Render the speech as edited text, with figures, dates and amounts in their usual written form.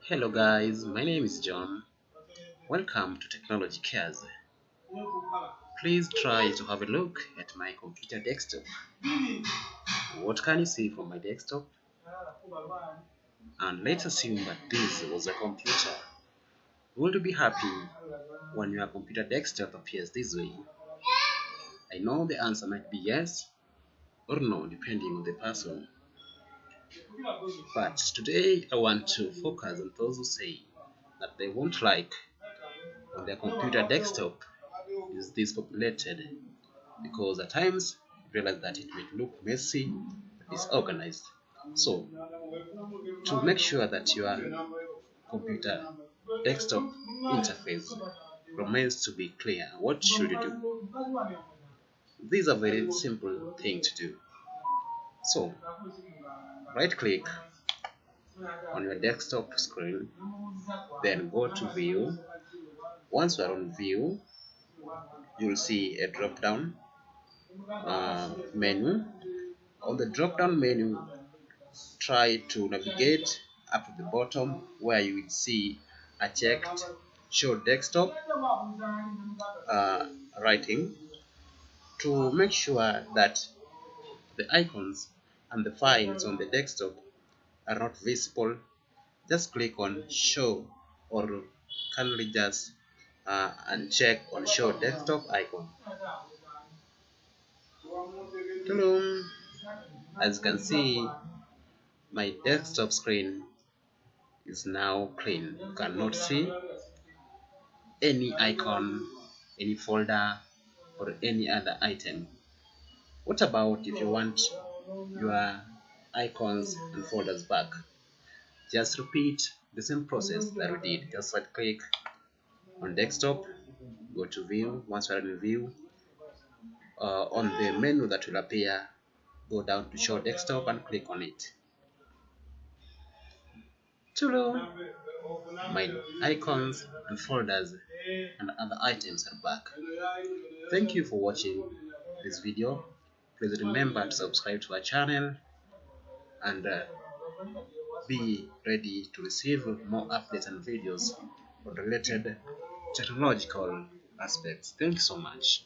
Hello guys, my name is John. Welcome to Technology Cares. Please try to have a look at my computer desktop. What can you see from my desktop? And let's assume that this was a computer. Will you be happy when your computer desktop appears this way? I know the answer might be yes or no depending on the person. But today I want to focus on those who say that they won't like when their computer desktop is this populated, because at times you realize that it may look messy, disorganized. So, to make sure that your computer desktop interface remains to be clear, what should you do? These are very simple thing to do. So, right click on your desktop screen, then go to view. Once you are on view, you will see a drop down menu. On the drop down menu, try to navigate up to the bottom where you will see a checked show desktop writing. To make sure that the icons and the files on the desktop are not visible, just click on show, or kindly just uncheck on show desktop icon. Hello. As you can see, my desktop screen is now clean. You cannot see any icon, any folder, or any other item. What about if you want your icons and folders back? Just repeat the same process that we did. Just right click on desktop, go to view. Once you're in view, on the menu that will appear, go down to show desktop and click on it. Hello. My icons and folders and other items are back. Thank you for watching this video. Please remember to subscribe to our channel and be ready to receive more updates and videos on related technological aspects. Thank you so much.